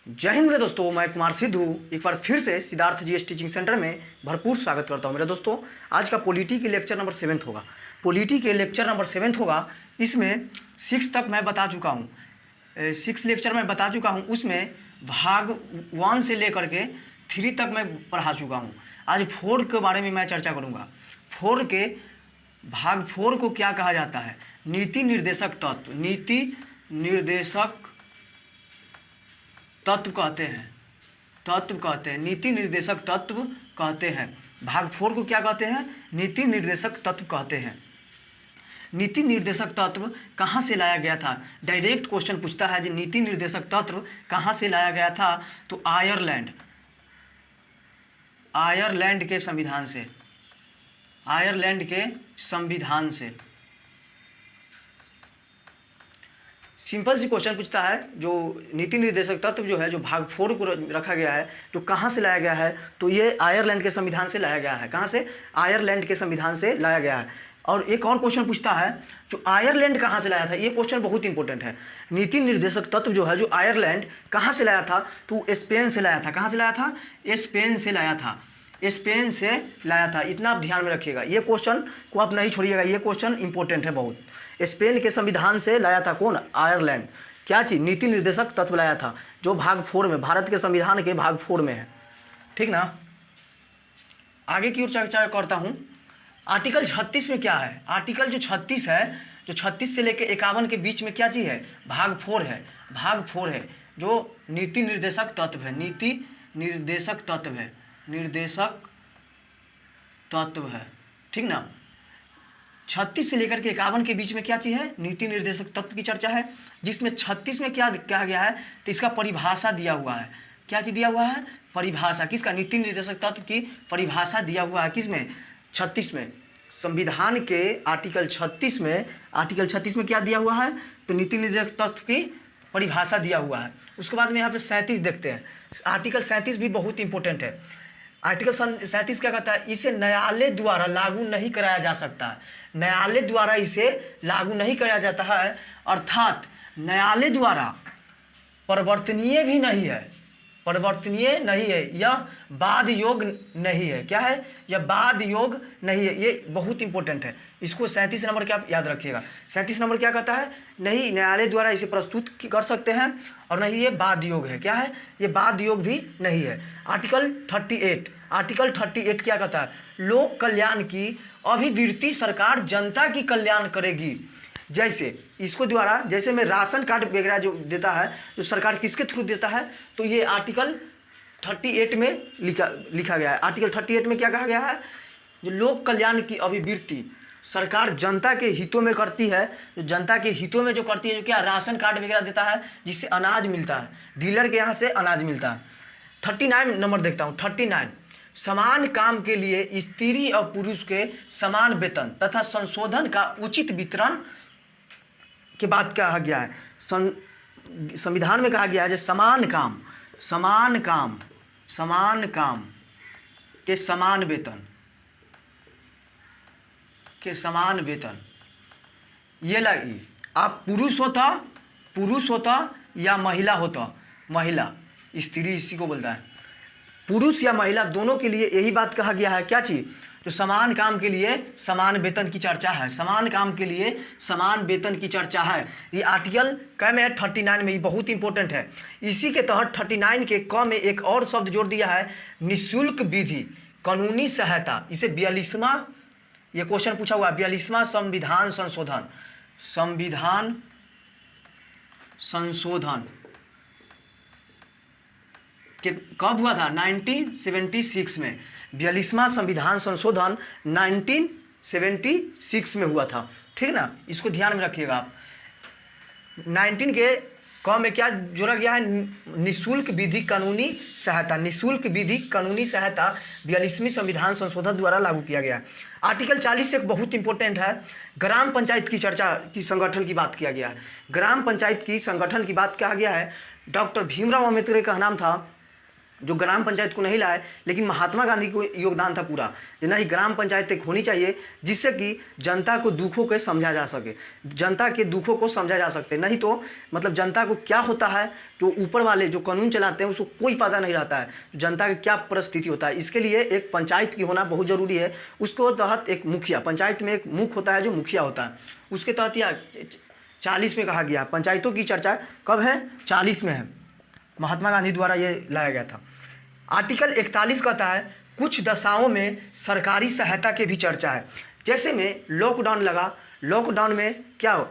जय हिंद मेरे दोस्तों, मैं कुमार सिद्धू एक बार फिर से सिद्धार्थ जीएस टीचिंग सेंटर में भरपूर स्वागत करता हूं। मेरे दोस्तों, आज का पॉलिटी के लेक्चर नंबर 7 होगा। पॉलिटी के लेक्चर नंबर 7 होगा। इसमें 6 तक मैं बता चुका हूं, 6 लेक्चर मैं बता चुका हूं। उसमें भाग 1 से लेकर के 3 तक मैं पढ़ा चुका हूं। आज 4 के बारे में मैं चर्चा करूँगा। भाग 4 को क्या कहा जाता है? नीति निर्देशक तत्व। नीति निर्देशक तत्व कहते हैं। नीति निर्देशक तत्व कहते हैं। भाग 4 को क्या कहते हैं? नीति निर्देशक तत्व कहते हैं। नीति निर्देशक तत्व कहाँ से लाया गया था? डायरेक्ट क्वेश्चन पूछता है कि नीति निर्देशक तत्व कहाँ से लाया गया था? तो आयरलैंड के संविधान से। सिंपल सी क्वेश्चन पूछता है। जो नीति निर्देशक तत्व जो है, जो भाग 4 को रखा गया है, जो कहाँ से लाया गया है? तो ये आयरलैंड के संविधान से लाया गया है। कहाँ से? आयरलैंड के संविधान से लाया गया है। और एक और क्वेश्चन पूछता है, जो आयरलैंड कहाँ से लाया था? ये क्वेश्चन बहुत इंपॉर्टेंट है। नीति निर्देशक तत्व जो है, जो आयरलैंड कहाँ से लाया था? तो स्पेन से लाया था। कहाँ से लाया था? स्पेन से लाया था। इतना आप ध्यान में रखिएगा। ये क्वेश्चन को आप नहीं छोड़िएगा, ये क्वेश्चन इंपॉर्टेंट है बहुत। स्पेन के संविधान से लाया था कौन? आयरलैंड। क्या चीज़? नीति निर्देशक तत्व लाया था, जो भाग 4 में, भारत के संविधान के भाग 4 में है। ठीक ना? आगे की ओर चर्चा करता हूँ। आर्टिकल 36 में क्या है? आर्टिकल जो 36 है, जो 36 से लेकर 51 के बीच में क्या चीज़ है? भाग 4 है। भाग 4 है जो नीति निर्देशक तत्व है। नीति निर्देशक तत्व है। ठीक ना? 36 से लेकर के 51 के बीच में क्या चीज़ है? नीति निर्देशक तत्व की चर्चा है। जिसमें 36 में क्या कहा गया है? तो इसका परिभाषा दिया हुआ है। क्या चीज़ दिया हुआ है? परिभाषा। किसका? नीति निर्देशक तत्व की परिभाषा दिया हुआ है। किसमें? 36 में। संविधान के आर्टिकल 36 में क्या दिया हुआ है? तो नीति निर्देशक तत्व की परिभाषा दिया हुआ है। उसके बाद में यहाँ पे 37 देखते हैं। आर्टिकल 37 भी बहुत इंपॉर्टेंट है। आर्टिकल 37 क्या कहता है? इसे न्यायालय द्वारा लागू नहीं कराया जा सकता है। न्यायालय द्वारा इसे लागू नहीं कराया जाता है, अर्थात न्यायालय द्वारा परिवर्तनीय भी नहीं है। यह वाद योग नहीं है। क्या है? यह वाद योग नहीं है। ये बहुत इंपॉर्टेंट है। इसको 37 नंबर क्या याद रखिएगा। 37 नंबर क्या कहता है? नहीं न्यायालय द्वारा इसे प्रस्तुत कर सकते हैं, और नहीं ये वाद योग है। क्या है? ये वाद योग भी नहीं है। आर्टिकल 38 क्या कहता है? लोक कल्याण की अभिवृत्ति सरकार जनता की कल्याण करेगी। जैसे इसको द्वारा, जैसे में राशन कार्ड वगैरह जो देता है, जो सरकार किसके थ्रू देता है? तो ये आर्टिकल 38 में लिखा गया है। आर्टिकल 38 में क्या कहा गया है? जो लोक कल्याण की अभिवृत्ति सरकार जनता के हितों में करती है। जो जनता के हितों में जो करती है, जो क्या? राशन कार्ड वगैरह देता है, जिससे अनाज मिलता है, डीलर के यहाँ से अनाज मिलता है। 39 नंबर देखता हूँ। 39, समान काम के लिए स्त्री और पुरुष के समान वेतन तथा संशोधन का उचित वितरण के बाद कहा गया है। संविधान में कहा गया है, समान काम के समान वेतन ये लगी। आप पुरुष होता या महिला होता, स्त्री इसी को बोलता है। पुरुष या महिला दोनों के लिए यही बात कहा गया है। क्या चीज़? जो समान काम के लिए समान वेतन की चर्चा है। समान काम के लिए समान वेतन की चर्चा है। ये आर्टिकल क में 39 में, ये बहुत इंपॉर्टेंट है। इसी के तहत 39 के क में एक और शब्द जोड़ दिया है, निःशुल्क विधि कानूनी सहायता। इसे 42वां, ये क्वेश्चन पूछा हुआ, 42वां संविधान संशोधन कब हुआ था? 1976 में। 42वां संविधान संशोधन 1976 में हुआ था। ठीक ना? इसको ध्यान में रखिएगा आप। 19 के क में क्या जोड़ा गया है? निःशुल्क विधि कानूनी सहायता। 42वें संविधान संशोधन द्वारा लागू किया गया। आर्टिकल 40 से एक बहुत इंपॉर्टेंट है, ग्राम पंचायत की चर्चा की संगठन की बात किया गया है। ग्राम पंचायत की संगठन की बात कहा गया है। डॉक्टर भीमराव अम्बेडकर का नाम था जो ग्राम पंचायत को नहीं लाए, लेकिन महात्मा गांधी को योगदान था पूरा। नहीं, ग्राम पंचायत एक होनी चाहिए जिससे कि जनता को दुखों को समझा जा सके, जनता के दुखों को समझा जा सकते। नहीं तो मतलब जनता को क्या होता है, जो ऊपर वाले जो कानून चलाते हैं उसको कोई पता नहीं रहता है जनता की क्या परिस्थिति होता है। इसके लिए एक पंचायत की होना बहुत ज़रूरी है। उसको तहत एक मुखिया, पंचायत में एक मुख्य होता है जो मुखिया होता है, उसके तहत यह 40 में कहा गया। पंचायतों की चर्चा कब है? 40 में है, महात्मा गांधी द्वारा ये लाया गया था। आर्टिकल 41 कहता है कुछ दशाओं में सरकारी सहायता की भी चर्चा है। जैसे में लॉकडाउन लगा, लॉकडाउन में क्या हो,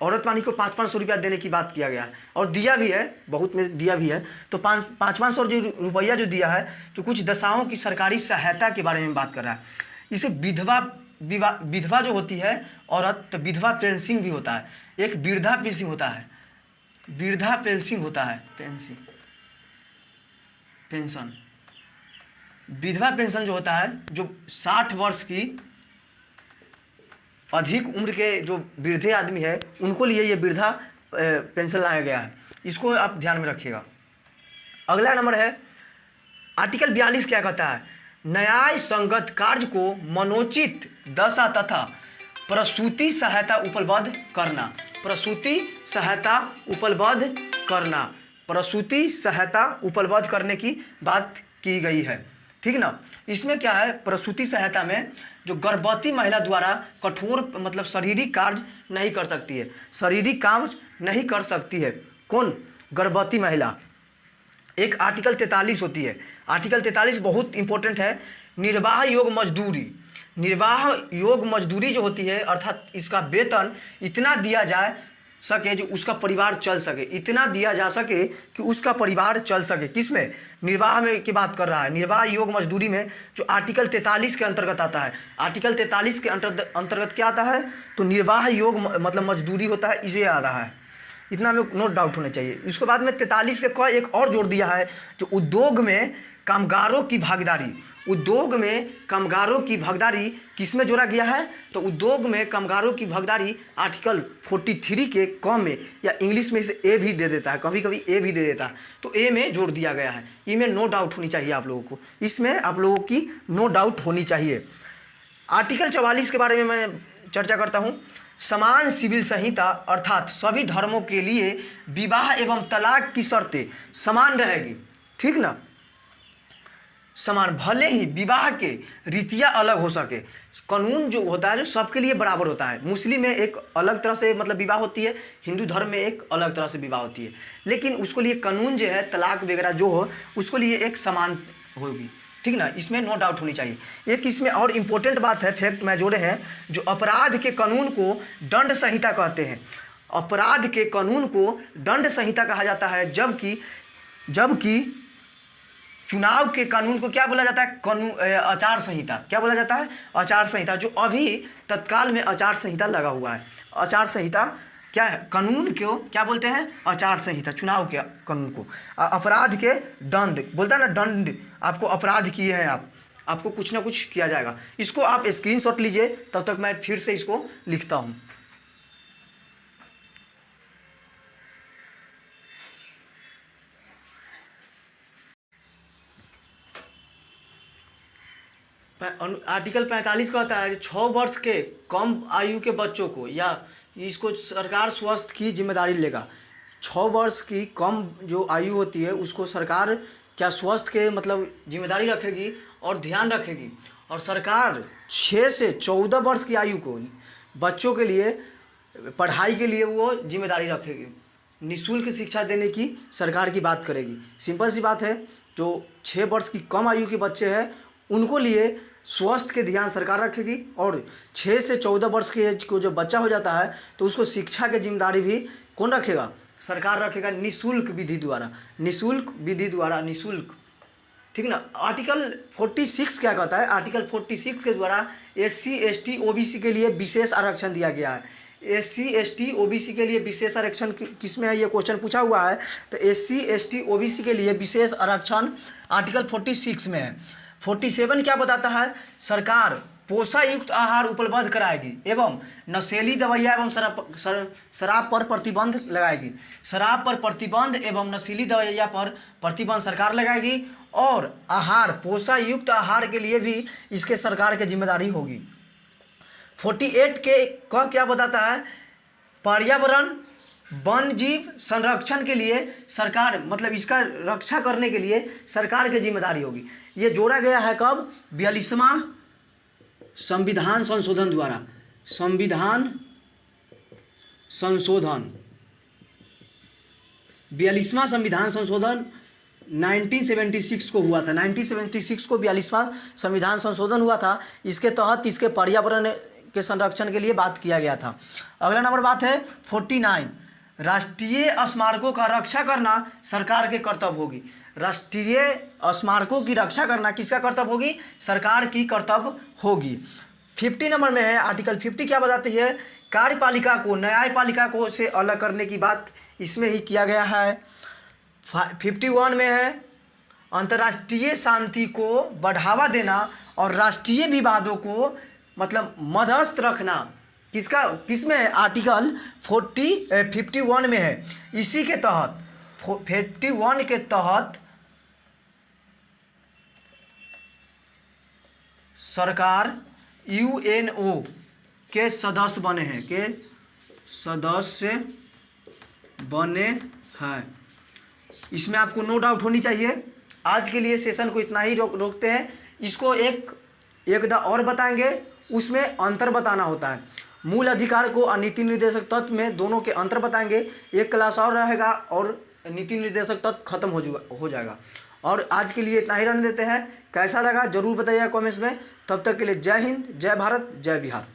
औरत पानी को 500-500 रुपया देने की बात किया गया है और दिया भी है, बहुत में दिया भी है। तो 500-500 जो रुपया जो दिया है, तो कुछ दशाओं की सरकारी सहायता के बारे में बात कर रहा है। इसे विधवा जो होती है औरत, तो विधवा पेंशन भी होता है, एक वृद्धा पेंशन होता है, वृद्धा पेंशन होता है, पेंशन विधवा पेंशन जो होता है, जो 60 वर्ष की अधिक उम्र के जो वृद्धे आदमी है उनको लिए ये वृद्धा पेंशन लाया गया है। इसको आप ध्यान में रखिएगा। अगला नंबर है आर्टिकल 42 क्या कहता है? न्याय संगत कार्य को मनोचित दशा तथा प्रसूति सहायता उपलब्ध करना, प्रसूति सहायता उपलब्ध करना, प्रसूति सहायता उपलब्ध करने की बात की गई है, ठीक ना। इसमें क्या है, प्रसूति सहायता में जो गर्भवती महिला द्वारा कठोर मतलब शारीरिक कार्य नहीं कर सकती है, शारीरिक काम नहीं कर सकती है, कौन? गर्भवती महिला। एक आर्टिकल 43 होती है, आर्टिकल 43 बहुत इंपॉर्टेंट है। निर्वाह योग मजदूरी, निर्वाह योग मजदूरी जो होती है, अर्थात इसका वेतन इतना दिया जा सके जो उसका परिवार चल सके, इतना दिया जा सके कि उसका परिवार चल सके। किसमें? निर्वाह में की बात कर रहा है। निर्वाह योग मजदूरी में जो आर्टिकल 43 के अंतर्गत आता है, आर्टिकल 43 के अंतर्गत क्या आता है? तो निर्वाह योग मतलब मजदूरी होता है, इसे आ रहा है, इतना में नो डाउट होना चाहिए। उसके बाद में 43 के क एक और जोड़ दिया है, जो उद्योग में कामगारों की भागीदारी, उद्योग में कामगारों की भागीदारी किस में जोड़ा गया है? तो उद्योग में कामगारों की भागीदारी आर्टिकल 43 के क में, या इंग्लिश में इसे ए भी दे देता है, कभी कभी ए भी दे देता है, तो ए में जोड़ दिया गया है। इसमें नो डाउट होनी चाहिए आप लोगों को, इसमें आप लोगों की नो डाउट होनी चाहिए। आर्टिकल 44 के बारे में मैं चर्चा करता हूँ। समान सिविल संहिता अर्थात सभी धर्मों के लिए विवाह एवं तलाक की शर्तें समान रहेगी, ठीक ना। समान, भले ही विवाह के रीतियाँ अलग हो सके, कानून जो होता है जो सबके लिए बराबर होता है। मुस्लिम में एक अलग तरह से मतलब विवाह होती है, हिंदू धर्म में एक अलग तरह से विवाह होती है, लेकिन उसको लिए कानून जो है तलाक वगैरह जो हो उसको लिए एक समान होगी, ठीक ना। इसमें नो डाउट होनी चाहिए। एक इसमें और इम्पोर्टेंट बात है, फैक्ट में जोड़े हैं, जो अपराध के कानून को दंड संहिता कहते हैं। अपराध के कानून को दंड संहिता कहा जाता है, जबकि चुनाव के कानून को क्या बोला जाता है? आचार संहिता। क्या बोला जाता है? आचार संहिता। जो अभी तत्काल में आचार संहिता लगा हुआ है, आचार संहिता क्या है? कानून को क्या बोलते हैं? आचार संहिता। चुनाव के कानून को अपराध के दंड बोलता है ना, दंड, आपको अपराध किए हैं आपको कुछ ना कुछ किया जाएगा। इसको आप स्क्रीनशॉट लीजिए, तब तक मैं फिर से इसको लिखता हूँ। आर्टिकल 45 कहता है 6 वर्ष के कम आयु के बच्चों को, या इसको सरकार स्वास्थ्य की जिम्मेदारी लेगा। 6 वर्ष की कम जो आयु होती है उसको सरकार क्या स्वास्थ्य के मतलब जिम्मेदारी रखेगी और ध्यान रखेगी, और सरकार 6 से 14 वर्ष की आयु को बच्चों के लिए पढ़ाई के लिए वो जिम्मेदारी रखेगी, निःशुल्क शिक्षा देने की सरकार की बात करेगी। सिंपल सी बात है, जो 6 वर्ष की कम आयु के बच्चे हैं उनको लिए स्वास्थ्य के ध्यान सरकार रखेगी, और 6 से 14 वर्ष के एज को जो बच्चा हो जाता है तो उसको शिक्षा की जिम्मेदारी भी कौन रखेगा? सरकार रखेगा, निःशुल्क विधि द्वारा, निःशुल्क विधि द्वारा, निःशुल्क, ठीक ना। आर्टिकल 46 क्या कहता है? आर्टिकल 46 के द्वारा SC ST OBC के लिए विशेष आरक्षण दिया गया है। SC ST OBC के लिए विशेष आरक्षण किस में है? ये क्वेश्चन पूछा हुआ है, तो SC ST OBC के लिए विशेष आरक्षण आर्टिकल 46 में है। 47 क्या बताता है? सरकार पोषायुक्त आहार उपलब्ध कराएगी एवं नशीली दवाइयाँ एवं शराब पर प्रतिबंध लगाएगी। शराब पर प्रतिबंध एवं नशीली दवाइयाँ पर प्रतिबंध सरकार लगाएगी और आहार पोषायुक्त आहार के लिए भी इसके सरकार की जिम्मेदारी होगी। 48 के क्या बताता है, पर्यावरण वन जीव संरक्षण के लिए सरकार मतलब इसका रक्षा करने के लिए सरकार की जिम्मेदारी होगी। ये जोड़ा गया है कब? 42वां संविधान संशोधन द्वारा। संविधान संशोधन 42वां संविधान संशोधन 1976 को हुआ था। 1976 को 42वां संविधान संशोधन हुआ था। इसके तहत इसके पर्यावरण के संरक्षण के लिए बात किया गया था। अगला नंबर बात है 49, राष्ट्रीय स्मारकों का रक्षा करना सरकार के कर्तव्य होगी। राष्ट्रीय स्मारकों की रक्षा करना किसका कर्तव्य होगी? सरकार की कर्तव्य होगी। 50 नंबर में है आर्टिकल 50 क्या बताती है? कार्यपालिका को न्यायपालिका को से अलग करने की बात इसमें ही किया गया है। 51 में है अंतर्राष्ट्रीय शांति को बढ़ावा देना और राष्ट्रीय विवादों को मतलब मध्यस्थ रखना किसमें? आर्टिकल 51 में है। इसी के तहत 51 के तहत सरकार यूएनओ के सदस्य बने हैं इसमें आपको नो डाउट होनी चाहिए। आज के लिए सेशन को इतना ही रोकते हैं। इसको एक और बताएंगे, उसमें अंतर बताना होता है। मूल अधिकार को और नीति निर्देशक तत्व में दोनों के अंतर बताएंगे। एक क्लास और रहेगा और नीति निर्देशक तत्व खत्म हो जाएगा। और आज के लिए इतना ही रहने देते हैं। कैसा लगा जरूर बताइएगा कमेंट्स में। तब तक के लिए जय हिंद, जय भारत, जय बिहार।